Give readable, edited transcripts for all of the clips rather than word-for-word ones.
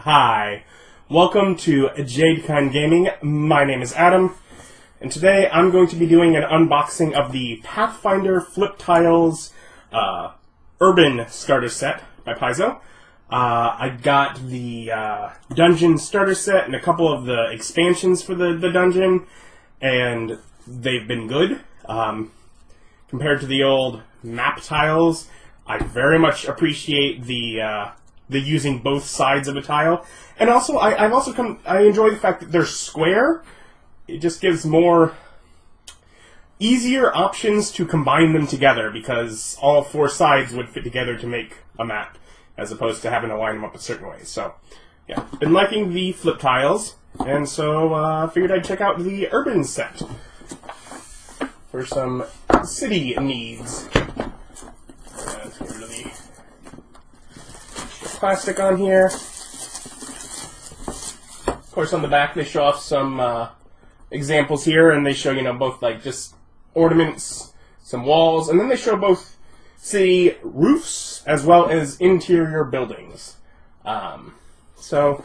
Hi, welcome to JadeKind Gaming. My name is Adam, and today I'm going to be doing an unboxing of the Pathfinder Flip Tiles Urban Starter Set by Paizo. I got the Dungeon Starter Set and a couple of the expansions for the dungeon, and they've been good. Compared to the old map tiles, I very much appreciate the using both sides of a tile, and also I enjoy the fact that they're square. It just gives more easier options to combine them together because all four sides would fit together to make a map, as opposed to having to line them up a certain way. So, yeah, been liking the flip tiles, and so figured I'd check out the urban set for some city needs. Let's get rid of the plastic on here. Of course, on the back they show off some examples here, and they show, both like just ornaments, some walls, and then they show both city roofs as well as interior buildings. So,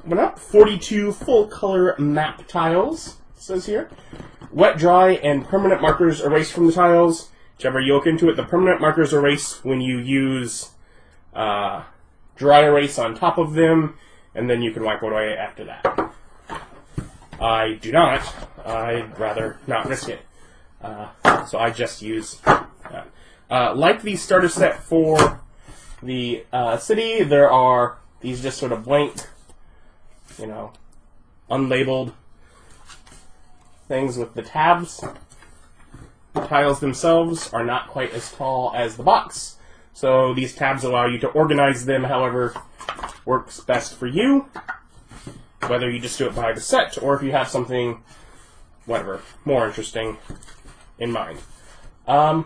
went up 42 full color map tiles, it says here. Wet, dry, and permanent markers erase from the tiles. Whichever you look into it, the permanent markers erase when you use dry erase on top of them, and then you can wipe away after that. I do not. I'd rather not risk it. So I just use that. Like the starter set for the city, there are these just sort of blank, unlabeled things with the tabs. The tiles themselves are not quite as tall as the box, so these tabs allow you to organize them however works best for you, whether you just do it by the set or if you have something, whatever, more interesting in mind. Yeah,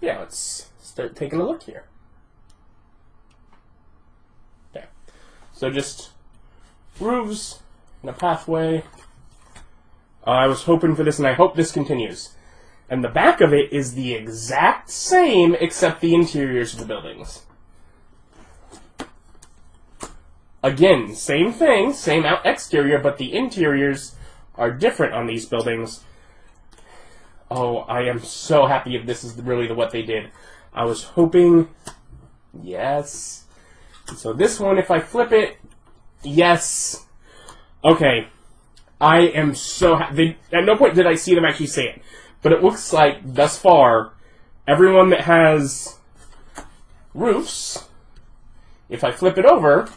let's start taking a look here. Okay, so just roofs and a pathway. I was hoping for this, and I hope this continues. And the back of it is the exact same, except the interiors of the buildings. Again, same thing, same exterior, but the interiors are different on these buildings. Oh, I am so happy if this is really what they did. I was hoping, yes. So this one, if I flip it, yes. Okay. I am so happy. At no point did I see them actually say it, but it looks like, thus far, everyone that has roofs, if I flip it over,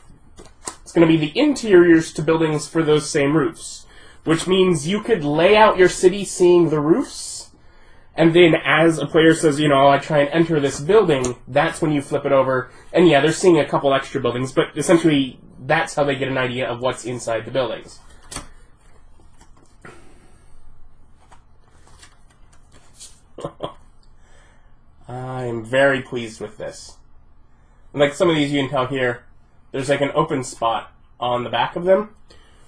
it's going to be the interiors to buildings for those same roofs, which means you could lay out your city seeing the roofs, and then as a player says, I try and enter this building, that's when you flip it over, and yeah, they're seeing a couple extra buildings, but essentially, that's how they get an idea of what's inside the buildings. I'm very pleased with this. And like some of these you can tell here, there's like an open spot on the back of them,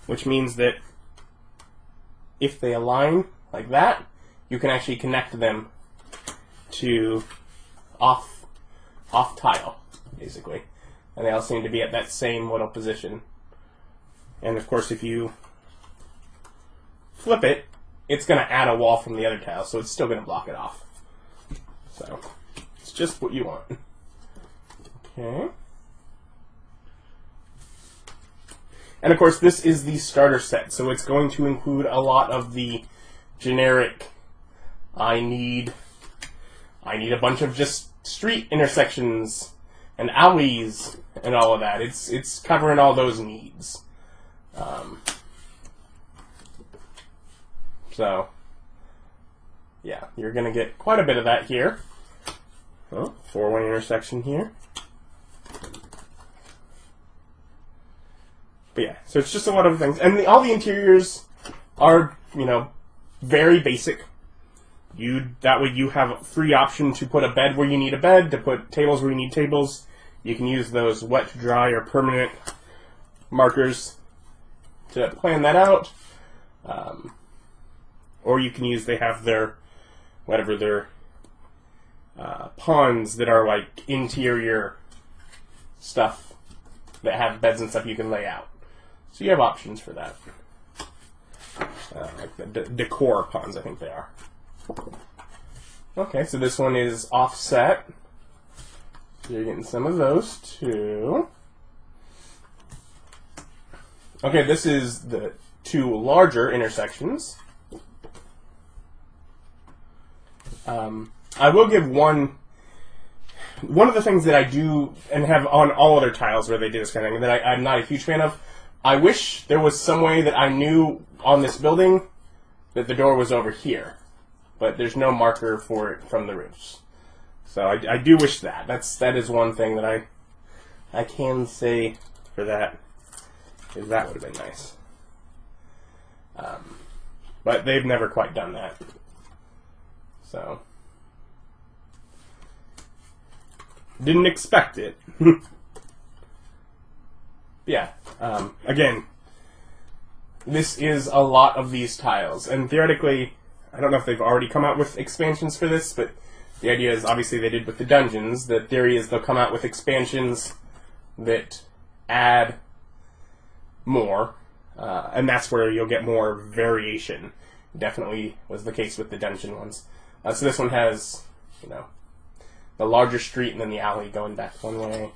which means that if they align like that, you can actually connect them to off tile, basically. And they all seem to be at that same little position. And of course, if you flip it, it's going to add a wall from the other tile, so it's still going to block it off. So, it's just what you want. Okay. And of course, this is the starter set, so it's going to include a lot of the generic, I need a bunch of just street intersections and alleys and all of that. It's covering all those needs. So, yeah, you're going to get quite a bit of that here. Oh, 4-1 intersection here. But yeah, so it's just a lot of things. And all the interiors are, very basic. That way you have a free option to put a bed where you need a bed, to put tables where you need tables. You can use those wet, dry, or permanent markers to plan that out. Or you can use, they have their ponds that are like interior stuff that have beds and stuff you can lay out. So you have options for that. Like the decor pawns, I think they are. Okay, so this one is offset. So you're getting some of those too. Okay, this is the two larger intersections. I will give one of the things that I do and have on all other tiles where they do this kind of thing that I'm not a huge fan of. I wish there was some way that I knew on this building that the door was over here, but there's no marker for it from the roofs. So I do wish that. That is one thing that I can say for that, is that would have been nice. But they've never quite done that. So didn't expect it. Yeah. Again, this is a lot of these tiles, and theoretically, I don't know if they've already come out with expansions for this, but the idea is, obviously they did with the dungeons. The theory is they'll come out with expansions that add more, and that's where you'll get more variation. Definitely was the case with the dungeon ones. So this one has, you know, the larger street and then the alley going back one way.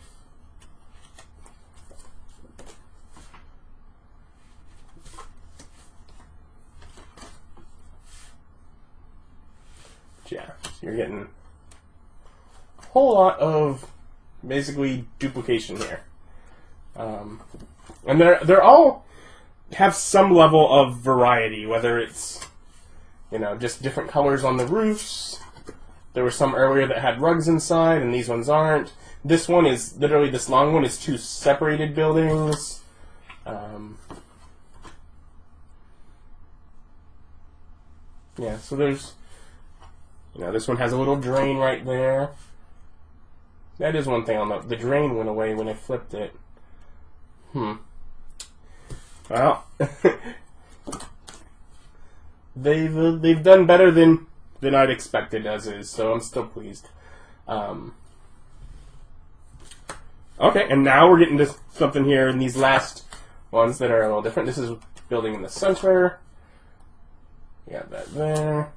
Yeah, so you're getting a whole lot of basically duplication here, and they're all have some level of variety, whether it's, you know, just different colors on the roofs. There were some earlier that had rugs inside, and these ones aren't. This one is literally, this long one is two separated buildings. Yeah, so there's, you know, this one has a little drain right there. That is one thing I'll note. The drain went away when I flipped it. Well, they've done better than I'd expected as is, so I'm still pleased. Okay, and now we're getting to something here in these last ones that are a little different. This is building in the center. We got that there.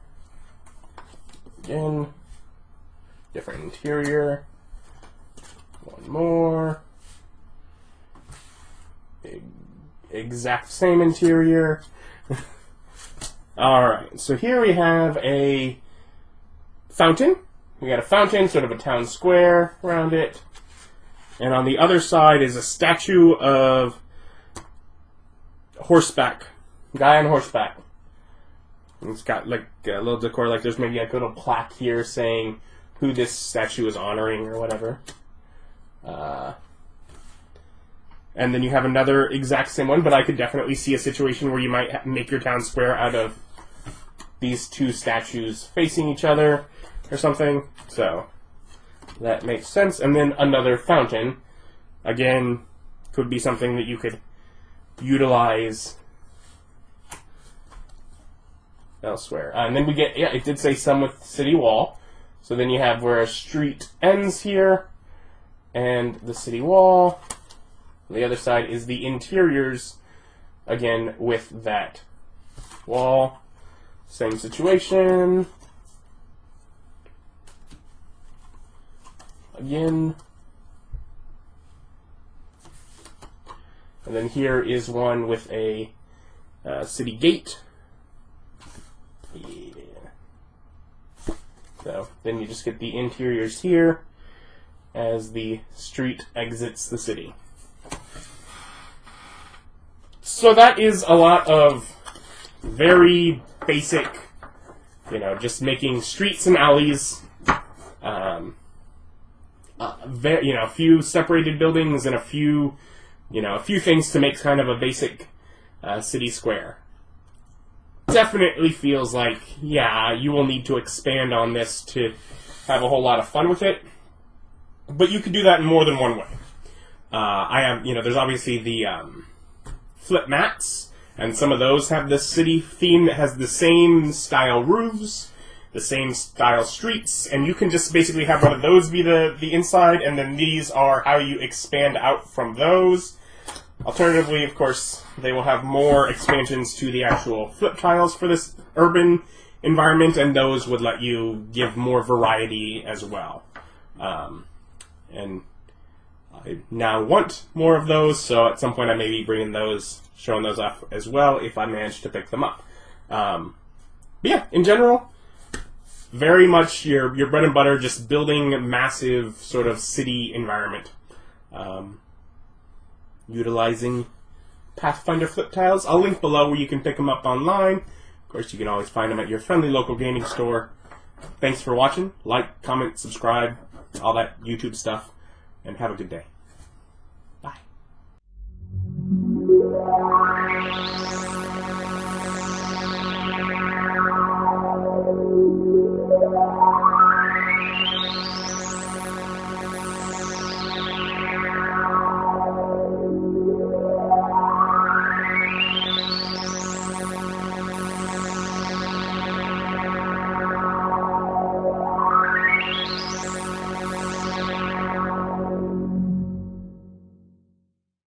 Again, different interior. One more. Exact same interior. Alright, so here we have a fountain. We got a fountain, sort of a town square around it. And on the other side is a statue of horseback. Guy on horseback. It's got like a little decor, like there's maybe like a little plaque here saying who this statue is honoring or whatever. And then you have another exact same one, but I could definitely see a situation where you might make your town square out of these two statues facing each other or something. So that makes sense. And then another fountain. Again, could be something that you could utilize elsewhere. And then we get, yeah, it did say some with city wall. So then you have where a street ends here and the city wall. The other side is the interiors, again, with that wall. Same situation. Again. And then here is one with a city gate. Yeah. So then you just get the interiors here as the street exits the city. So that is a lot of very basic, you know, just making streets and alleys, you know, a few separated buildings and a few things to make kind of a basic city square. Definitely feels like, yeah, you will need to expand on this to have a whole lot of fun with it, but you could do that in more than one way. There's obviously the flip mats, and some of those have the city theme that has the same style roofs the same style streets, and you can just basically have one of those be the inside, and then these are how you expand out from those. Alternatively, of course, they will have more expansions to the actual flip tiles for this urban environment, and those would let you give more variety as well. And I now want more of those, so at some point I may be bringing those, showing those off as well if I manage to pick them up. But yeah, in general, very much your bread and butter, just building a massive sort of city environment. Utilizing Pathfinder flip tiles. I'll link below where you can pick them up online. Of course, you can always find them at your friendly local gaming store. Thanks for watching. Like, comment, subscribe, all that YouTube stuff, and have a good day. Bye.